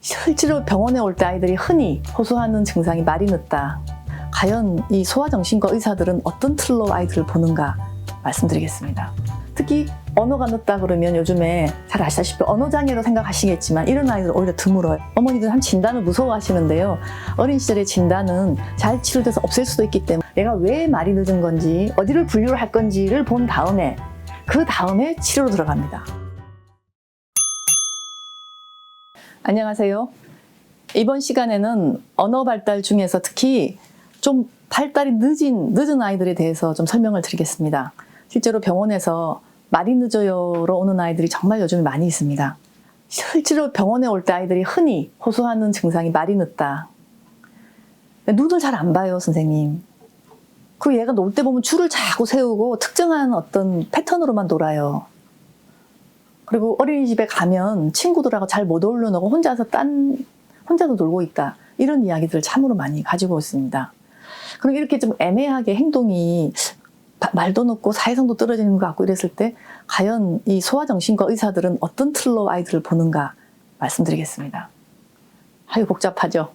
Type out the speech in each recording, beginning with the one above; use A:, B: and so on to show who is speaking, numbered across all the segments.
A: 실제로 병원에 올 때 아이들이 흔히 호소하는 증상이 말이 늦다. 과연 이 소아정신과 의사들은 어떤 틀로 아이들을 보는가 말씀드리겠습니다. 특히 언어가 늦다 그러면 요즘에 잘 아시다시피 언어장애로 생각하시겠지만 이런 아이들 오히려 드물어요. 어머니들 한 진단을 무서워하시는데요. 어린 시절의 진단은 잘 치료돼서 없앨 수도 있기 때문에 얘가 왜 말이 늦은 건지 어디를 분류를 할 건지를 본 다음에 그 다음에 치료로 들어갑니다. 안녕하세요. 이번 시간에는 언어 발달 중에서 특히 좀 발달이 늦은 아이들에 대해서 좀 설명을 드리겠습니다. 실제로 병원에서 말이 늦어요로 오는 아이들이 정말 요즘에 많이 있습니다. 실제로 병원에 올 때 아이들이 흔히 호소하는 증상이 말이 늦다. 눈을 잘 안 봐요, 선생님. 그리고 얘가 놀 때 보면 줄을 자꾸 세우고 특정한 어떤 패턴으로만 놀아요. 그리고 어린이집에 가면 친구들하고 잘 못 어울려놓고 혼자서 놀고 있다. 이런 이야기들을 참으로 많이 가지고 있습니다. 그럼 이렇게 좀 애매하게 행동이 말도 늦고 사회성도 떨어지는 것 같고 이랬을 때 과연 이 소아정신과 의사들은 어떤 틀로 아이들을 보는가 말씀드리겠습니다. 아유 복잡하죠.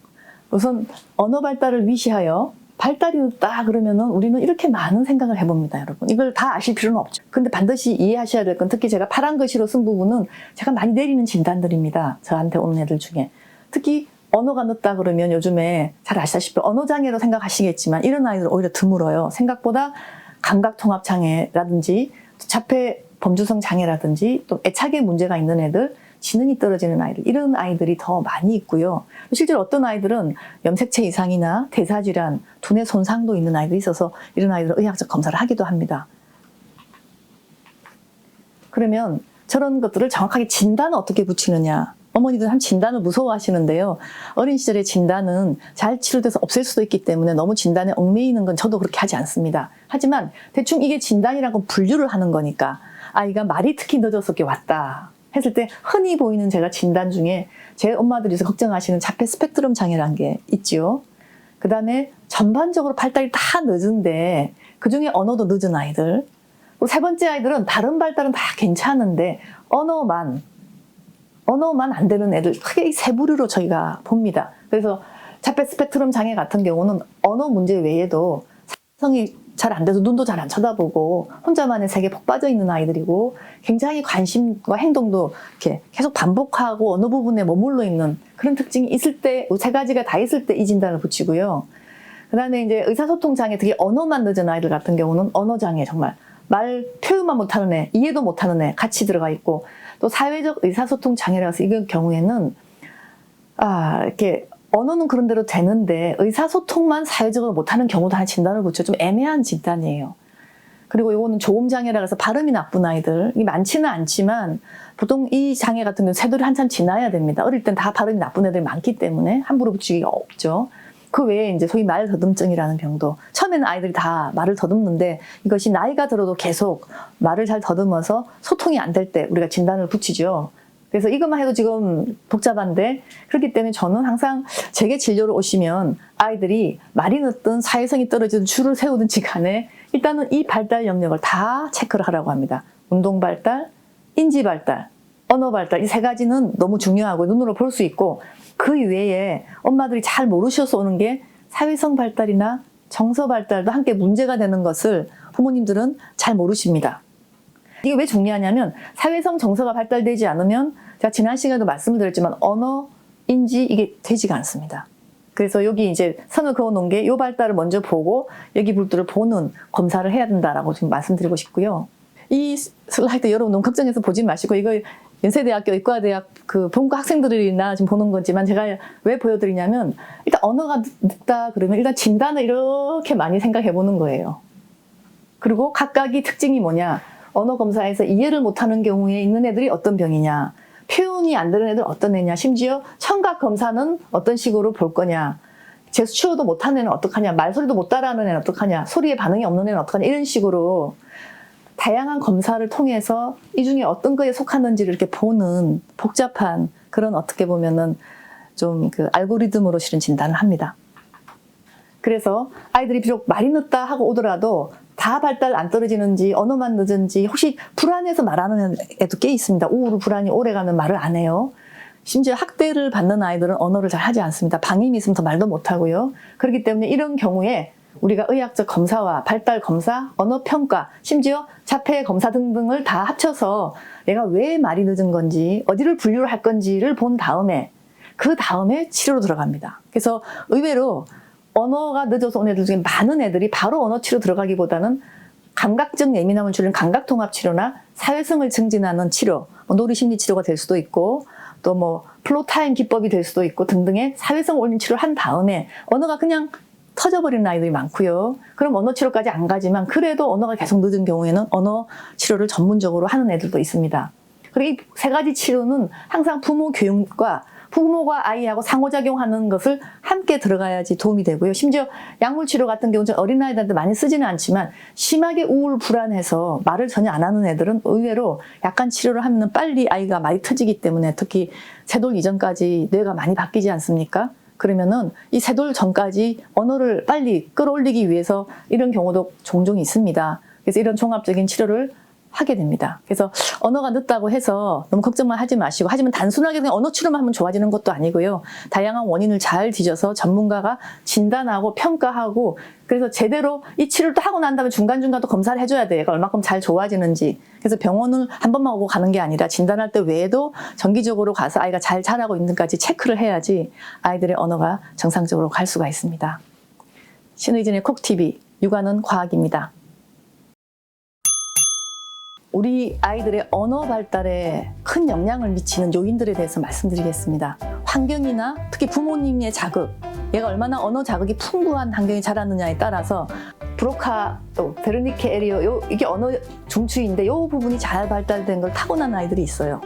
A: 우선 언어 발달을 위시하여 발달이 늦다 그러면은 우리는 이렇게 많은 생각을 해봅니다, 여러분. 이걸 다 아실 필요는 없죠. 근데 반드시 이해하셔야 될 건 특히 제가 파란 글씨로 쓴 부분은 제가 많이 내리는 진단들입니다. 저한테 오는 애들 중에. 특히 언어가 늦다 그러면 요즘에 잘 아시다시피 언어장애로 생각하시겠지만 이런 아이들 오히려 드물어요. 생각보다 감각통합장애라든지 자폐 범주성 장애라든지 또 애착의 문제가 있는 애들, 지능이 떨어지는 아이들, 이런 아이들이 더 많이 있고요. 실제로 어떤 아이들은 염색체 이상이나 대사질환, 두뇌 손상도 있는 아이들이 있어서 이런 아이들은 의학적 검사를 하기도 합니다. 그러면 저런 것들을 정확하게 진단을 어떻게 붙이느냐. 어머니들 한 진단을 무서워하시는데요. 어린 시절의 진단은 잘 치료돼서 없앨 수도 있기 때문에 너무 진단에 얽매이는 건 저도 그렇게 하지 않습니다. 하지만 대충 이게 진단이라는 건 분류를 하는 거니까 아이가 말이 특히 늦어서 왔다 했을 때 흔히 보이는 제가 진단 중에 제 엄마들이 걱정하시는 자폐 스펙트럼 장애라는 게 있죠. 그 다음에 전반적으로 발달이 다 늦은데 그중에 언어도 늦은 아이들, 그리고 세 번째 아이들은 다른 발달은 다 괜찮은데 언어만 안 되는 애들, 크게 이 세 부류로 저희가 봅니다. 그래서 자폐 스펙트럼 장애 같은 경우는 언어 문제 외에도 사회성이 잘 안 돼서 눈도 잘 안 쳐다보고 혼자만의 세계에 푹 빠져 있는 아이들이고 굉장히 관심과 행동도 이렇게 계속 반복하고 어느 부분에 머물러 있는 그런 특징이 있을 때, 세 가지가 다 있을 때 이 진단을 붙이고요. 그 다음에 이제 의사소통 장애, 특히 언어만 늦은 아이들 같은 경우는 언어 장애, 정말 말 표현만 못하는 애, 이해도 못하는 애 같이 들어가 있고, 또 사회적 의사소통 장애라고 해서 이런 경우에는 이렇게 언어는 그런 대로 되는데 의사소통만 사회적으로 못하는 경우도 하나 진단을 붙여 좀 애매한 진단이에요. 그리고 이거는 조음장애라고 해서 발음이 나쁜 아이들, 많지는 않지만 보통 이 장애 같은 경우는 세돌이 한참 지나야 됩니다. 어릴 땐 다 발음이 나쁜 애들이 많기 때문에 함부로 붙이기가 없죠. 그 외에 이제 소위 말 더듬증이라는 병도, 처음에는 아이들이 다 말을 더듬는데 이것이 나이가 들어도 계속 말을 잘 더듬어서 소통이 안 될 때 우리가 진단을 붙이죠. 그래서 이것만 해도 지금 복잡한데, 그렇기 때문에 저는 항상 제게 진료를 오시면 아이들이 말이 늦든 사회성이 떨어지든 줄을 세우든지 간에 일단은 이 발달 영역을 다 체크를 하라고 합니다. 운동 발달, 인지 발달, 언어 발달, 이 세 가지는 너무 중요하고 눈으로 볼 수 있고, 그 외에 엄마들이 잘 모르셔서 오는 게 사회성 발달이나 정서 발달도 함께 문제가 되는 것을 부모님들은 잘 모르십니다. 이게 왜 중요하냐면 사회성 정서가 발달되지 않으면 제가 지난 시간에도 말씀을 드렸지만 언어, 인지 이게 되지가 않습니다. 그래서 여기 이제 선을 그어 놓은 게 이 발달을 먼저 보고 여기 불들을 보는 검사를 해야 된다라고 지금 말씀드리고 싶고요. 이 슬라이드 여러분 너무 걱정해서 보지 마시고, 이거 연세대학교 의과대학 그 본과 학생들이나 지금 보는 거지만 제가 왜 보여드리냐면, 일단 언어가 늦다 그러면 일단 진단을 이렇게 많이 생각해 보는 거예요. 그리고 각각이 특징이 뭐냐, 언어 검사에서 이해를 못하는 경우에 있는 애들이 어떤 병이냐, 표현이 안 되는 애들 어떤 애냐, 심지어 청각 검사는 어떤 식으로 볼 거냐, 제스처도 못하는 애는 어떡하냐, 말소리도 못 따라하는 애는 어떡하냐, 소리에 반응이 없는 애는 어떡하냐, 이런 식으로 다양한 검사를 통해서 이 중에 어떤 거에 속하는지를 이렇게 보는 복잡한 그런, 어떻게 보면은 좀 그 알고리즘으로 실은 진단을 합니다. 그래서 아이들이 비록 말이 늦다 하고 오더라도 다 발달 안 떨어지는지 언어만 늦은지, 혹시 불안해서 말하는 애도 꽤 있습니다. 우울을 불안이 오래가면 말을 안 해요. 심지어 학대를 받는 아이들은 언어를 잘 하지 않습니다. 방임이 있으면 더 말도 못하고요. 그렇기 때문에 이런 경우에 우리가 의학적 검사와 발달 검사, 언어 평가, 심지어 자폐 검사 등등을 다 합쳐서 얘가 왜 말이 늦은 건지, 어디를 분류를 할 건지를 본 다음에 그 다음에 치료로 들어갑니다. 그래서 의외로 언어가 늦어서 온 애들 중에 많은 애들이 바로 언어 치료 들어가기보다는 감각적 예민함을 줄이는 감각통합치료나 사회성을 증진하는 치료, 놀이심리치료가 될 수도 있고 또 뭐 플로타임 기법이 될 수도 있고 등등의 사회성 올린 치료를 한 다음에 언어가 그냥 터져버리는 아이들이 많고요. 그럼 언어 치료까지 안 가지만 그래도 언어가 계속 늦은 경우에는 언어 치료를 전문적으로 하는 애들도 있습니다. 그리고 이 세 가지 치료는 항상 부모 교육과 부모가 아이하고 상호작용하는 것을 함께 들어가야지 도움이 되고요. 심지어 약물치료 같은 경우는 어린아이들한테 많이 쓰지는 않지만 심하게 우울 불안해서 말을 전혀 안 하는 애들은 의외로 약간 치료를 하면 빨리 아이가 말이 터지기 때문에 특히 세돌 이전까지 뇌가 많이 바뀌지 않습니까? 그러면은 이 세돌 전까지 언어를 빨리 끌어올리기 위해서 이런 경우도 종종 있습니다. 그래서 이런 종합적인 치료를 하게 됩니다. 그래서 언어가 늦다고 해서 너무 걱정만 하지 마시고, 하지만 단순하게 그냥 언어 치료만 하면 좋아지는 것도 아니고요. 다양한 원인을 잘 뒤져서 전문가가 진단하고 평가하고, 그래서 제대로 이 치료를 또 하고 난 다음에 중간중간 또 검사를 해줘야 돼요. 얘가 얼마큼 잘 좋아지는지. 그래서 병원을 한 번만 오고 가는 게 아니라 진단할 때 외에도 정기적으로 가서 아이가 잘 자라고 있는지까지 체크를 해야지 아이들의 언어가 정상적으로 갈 수가 있습니다. 신의진의 콕TV, 육아는 과학입니다. 우리 아이들의 언어 발달에 큰 영향을 미치는 요인들에 대해서 말씀드리겠습니다. 환경이나 특히 부모님의 자극, 얘가 얼마나 언어 자극이 풍부한 환경에 자랐느냐에 따라서 브로카, 또 베르니케 에리어, 이게 언어 중추인데 이 부분이 잘 발달된 걸 타고난 아이들이 있어요.